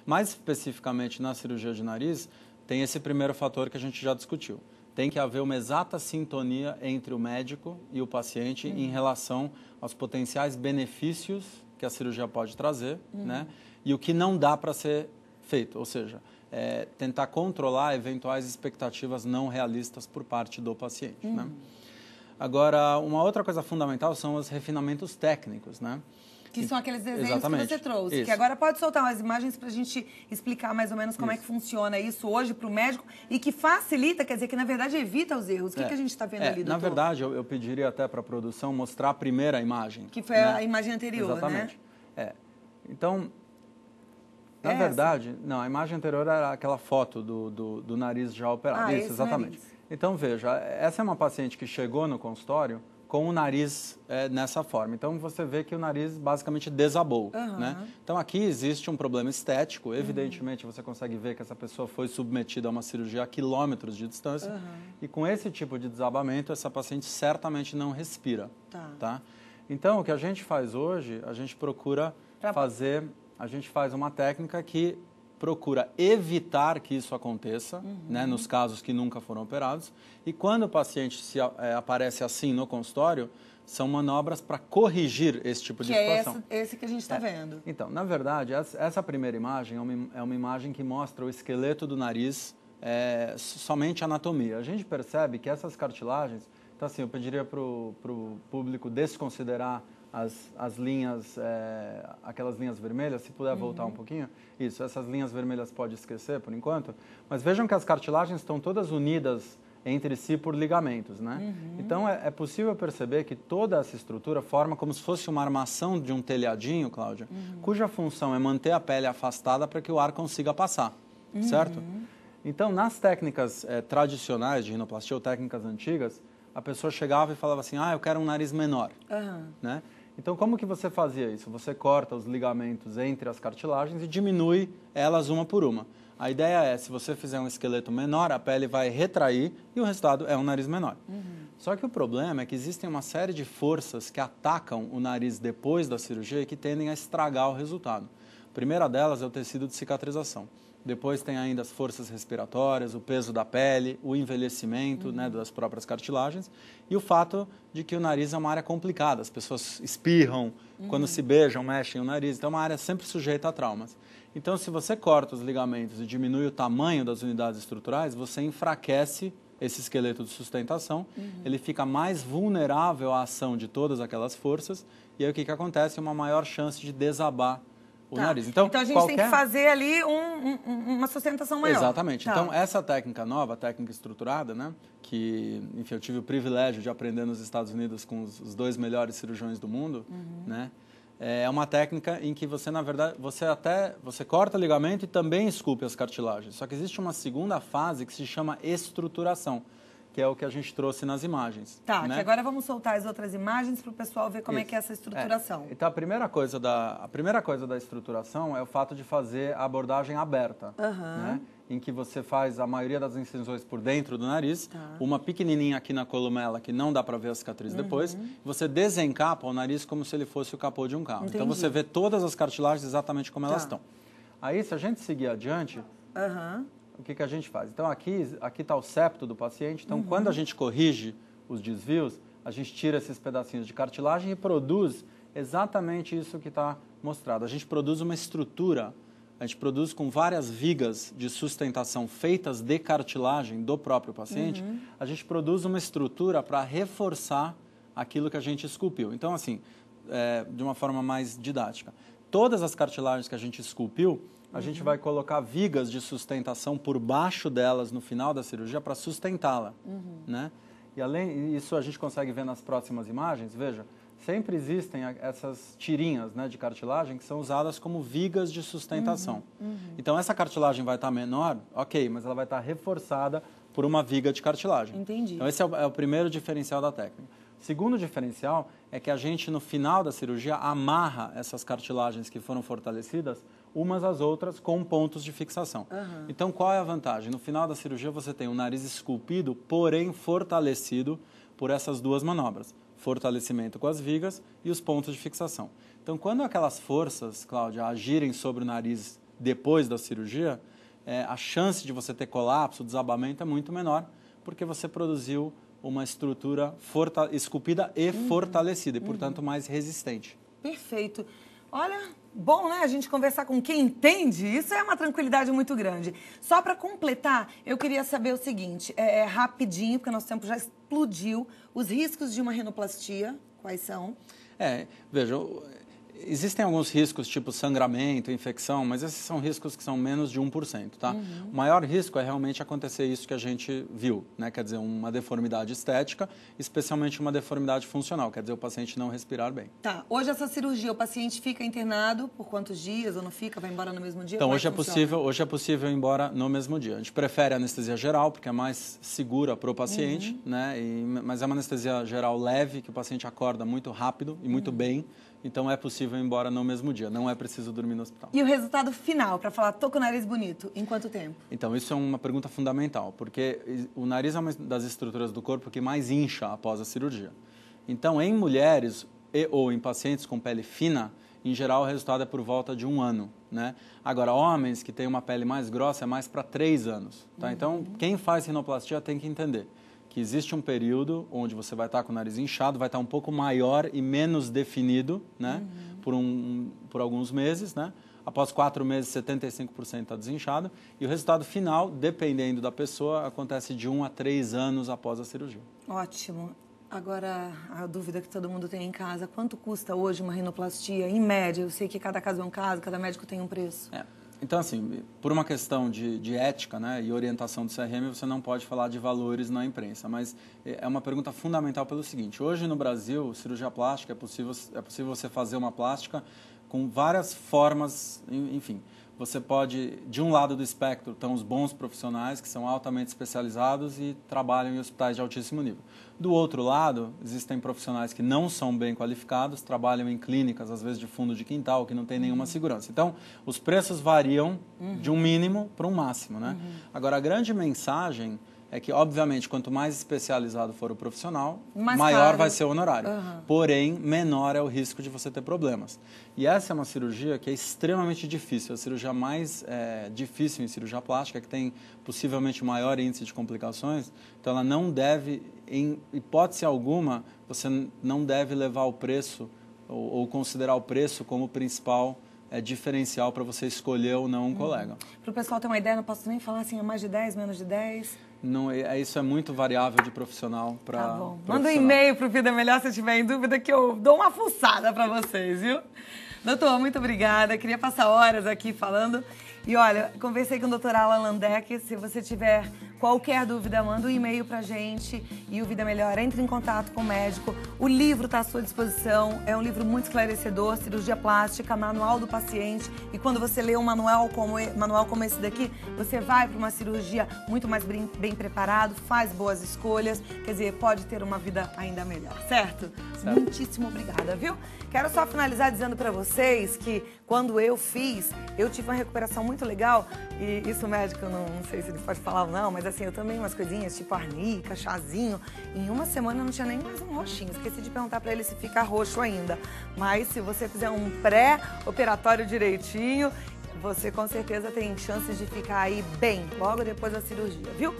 Mais especificamente na cirurgia de nariz, tem esse primeiro fator que a gente já discutiu. Tem que haver uma exata sintonia entre o médico e o paciente em relação aos potenciais benefícios que a cirurgia pode trazer, né? E o que não dá para ser feito, ou seja, tentar controlar eventuais expectativas não realistas por parte do paciente, né? Agora, uma outra coisa fundamental são os refinamentos técnicos, né? Que são aqueles desenhos Exatamente. que você trouxe. Isso. Que agora pode soltar umas imagens para a gente explicar mais ou menos como é que funciona isso hoje para o médico e que facilita, quer dizer, que na verdade evita os erros. O que a gente está vendo ali, doutor? Na verdade, eu pediria até para a produção mostrar a primeira imagem. Que foi a imagem anterior, exatamente. né? Então, na verdade, não, a imagem anterior era aquela foto do nariz já operado. Isso, exatamente. Nariz. Então, veja, essa é uma paciente que chegou no consultório com o nariz nessa forma. Então, você vê que o nariz basicamente desabou, né? Então, aqui existe um problema estético. Evidentemente, você consegue ver que essa pessoa foi submetida a uma cirurgia a quilômetros de distância. E com esse tipo de desabamento, essa paciente certamente não respira, tá? Então, o que a gente faz hoje, a gente procura fazer... A gente faz uma técnica que procura evitar que isso aconteça, né, nos casos que nunca foram operados. E quando o paciente aparece assim no consultório, são manobras para corrigir esse tipo de situação. Que é esse que a gente está vendo. Então, na verdade, essa primeira imagem é uma imagem que mostra o esqueleto do nariz, somente a anatomia. A gente percebe que essas cartilagens... Então, assim, eu pediria para o público desconsiderar as linhas, aquelas linhas vermelhas, se puder voltar um pouquinho. Isso, essas linhas vermelhas pode esquecer por enquanto. Mas vejam que as cartilagens estão todas unidas entre si por ligamentos, né? Então, é possível perceber que toda essa estrutura forma como se fosse uma armação de um telhadinho, Cláudia, cuja função é manter a pele afastada para que o ar consiga passar, certo? Então, nas técnicas tradicionais de rinoplastia ou técnicas antigas, a pessoa chegava e falava assim, eu quero um nariz menor, né? Então, como que você fazia isso? Você corta os ligamentos entre as cartilagens e diminui elas uma por uma. A ideia é, se você fizer um esqueleto menor, a pele vai retrair e o resultado é um nariz menor. Só que o problema é que existem uma série de forças que atacam o nariz depois da cirurgia e que tendem a estragar o resultado. A primeira delas é o tecido de cicatrização. Depois tem ainda as forças respiratórias, o peso da pele, o envelhecimento, né, das próprias cartilagens e o fato de que o nariz é uma área complicada. As pessoas espirram, quando se beijam, mexem o nariz. Então, é uma área sempre sujeita a traumas. Então, se você corta os ligamentos e diminui o tamanho das unidades estruturais, você enfraquece esse esqueleto de sustentação, ele fica mais vulnerável à ação de todas aquelas forças e aí o que acontece? Uma maior chance de desabar o nariz. Então a gente tem que fazer ali uma sustentação maior. Exatamente. Então, essa técnica nova, a técnica estruturada, né, que, enfim, eu tive o privilégio de aprender nos Estados Unidos com os dois melhores cirurgiões do mundo, né, é uma técnica em que você, na verdade, você corta o ligamento e também esculpe as cartilagens. Só que existe uma segunda fase que se chama estruturação, que é o que a gente trouxe nas imagens. Né? Que agora vamos soltar as outras imagens para o pessoal ver como é que é essa estruturação. Então, a primeira coisa da estruturação é o fato de fazer a abordagem aberta, né? Em que você faz a maioria das incisões por dentro do nariz, uma pequenininha aqui na columela, que não dá para ver a cicatriz depois, você desencapa o nariz como se ele fosse o capô de um carro. Então, você vê todas as cartilagens exatamente como elas estão. Aí, se a gente seguir adiante... O que a gente faz? Então, aqui está o septo do paciente. Então, quando a gente corrige os desvios, a gente tira esses pedacinhos de cartilagem e produz exatamente isso que está mostrado. A gente produz uma estrutura, a gente produz com várias vigas de sustentação feitas de cartilagem do próprio paciente, a gente produz uma estrutura para reforçar aquilo que a gente esculpiu. Então, assim, de uma forma mais didática, todas as cartilagens que a gente esculpiu, a gente vai colocar vigas de sustentação por baixo delas no final da cirurgia para sustentá-la, né? E além disso, a gente consegue ver nas próximas imagens, veja, sempre existem essas tirinhas, né, de cartilagem que são usadas como vigas de sustentação. Então, essa cartilagem vai estar menor, ok, mas ela vai estar reforçada por uma viga de cartilagem. Entendi. Então, esse é o primeiro diferencial da técnica. O segundo diferencial é que a gente, no final da cirurgia, amarra essas cartilagens que foram fortalecidas umas às outras com pontos de fixação. Então, qual é a vantagem? No final da cirurgia, você tem um nariz esculpido, porém fortalecido por essas duas manobras. Fortalecimento com as vigas e os pontos de fixação. Então, quando aquelas forças, Cláudia, agirem sobre o nariz depois da cirurgia, a chance de você ter colapso, desabamento é muito menor, porque você produziu uma estrutura esculpida e fortalecida, e, portanto, mais resistente. Perfeito. Olha, bom, né? A gente conversar com quem entende, isso é uma tranquilidade muito grande. Só para completar, eu queria saber o seguinte, rapidinho, porque nosso tempo já explodiu, os riscos de uma rinoplastia, quais são? Veja, existem alguns riscos, tipo sangramento, infecção, mas esses são riscos que são menos de 1%, tá? O maior risco é realmente acontecer isso que a gente viu, né? Quer dizer, uma deformidade estética, especialmente uma deformidade funcional, quer dizer, o paciente não respirar bem. Tá. Hoje essa cirurgia, o paciente fica internado por quantos dias ou não fica? Vai embora no mesmo dia? Então, hoje é possível ir embora no mesmo dia. A gente prefere a anestesia geral, porque é mais segura para o paciente, né? Mas é uma anestesia geral leve, que o paciente acorda muito rápido e muito bem. Então, é possível ir embora no mesmo dia, não é preciso dormir no hospital. E o resultado final, para falar, tô com o nariz bonito, em quanto tempo? Então, isso é uma pergunta fundamental, porque o nariz é uma das estruturas do corpo que mais incha após a cirurgia. Então, em mulheres ou em pacientes com pele fina, em geral, o resultado é por volta de 1 ano, né? Agora, homens que têm uma pele mais grossa, é mais para 3 anos, tá? Então, quem faz rinoplastia tem que entender que existe um período onde você vai estar com o nariz inchado, vai estar um pouco maior e menos definido, né? Por alguns meses, né? Após 4 meses, 75% está desinchado. E o resultado final, dependendo da pessoa, acontece de 1 a 3 anos após a cirurgia. Ótimo. Agora, a dúvida que todo mundo tem em casa, quanto custa hoje uma rinoplastia, em média? Eu sei que cada caso é um caso, cada médico tem um preço. Então, assim, por uma questão de ética, né, e orientação do CRM, você não pode falar de valores na imprensa, mas é uma pergunta fundamental pelo seguinte: hoje no Brasil, cirurgia plástica, é possível você fazer uma plástica com várias formas, enfim. Você pode, de um lado do espectro, estão os bons profissionais, que são altamente especializados e trabalham em hospitais de altíssimo nível. Do outro lado, existem profissionais que não são bem qualificados, trabalham em clínicas, às vezes de fundo de quintal, que não tem nenhuma segurança. Então, os preços variam de um mínimo para um máximo, né? Agora, a grande mensagem é que, obviamente, quanto mais especializado for o profissional, maior vai ser o honorário. Porém, menor é o risco de você ter problemas. E essa é uma cirurgia que é extremamente difícil. A cirurgia mais difícil em cirurgia plástica, que tem possivelmente maior índice de complicações. Então, ela não deve, em hipótese alguma, você não deve levar o preço ou considerar o preço como principal diferencial para você escolher ou não um colega. Para o pessoal ter uma ideia, não posso nem falar assim, é mais de 10, menos de 10? Não, isso é muito variável de profissional para Tá bom. Manda um e-mail para o Vida Melhor se tiver em dúvida, que eu dou uma fuçada para vocês, viu? Doutor, muito obrigada. Queria passar horas aqui falando. E olha, conversei com o Dr. Alan Landeck. Se você tiver qualquer dúvida, manda um e-mail pra gente e o Vida Melhor entre em contato com o médico. O livro está à sua disposição. É um livro muito esclarecedor, cirurgia plástica, manual do paciente. E quando você lê um manual como esse daqui, você vai para uma cirurgia muito mais bem preparado, faz boas escolhas, quer dizer, pode ter uma vida ainda melhor, certo? Muitíssimo obrigada, viu? Quero só finalizar dizendo para vocês que quando eu fiz, eu tive uma recuperação muito legal. E isso o médico, não sei se ele pode falar ou não, mas assim, eu tomei umas coisinhas tipo arnica, chazinho. Em uma semana eu não tinha nem mais um roxinho. Esqueci de perguntar para ele se fica roxo ainda. Mas se você fizer um pré-operatório direitinho, você com certeza tem chances de ficar aí bem logo depois da cirurgia, viu?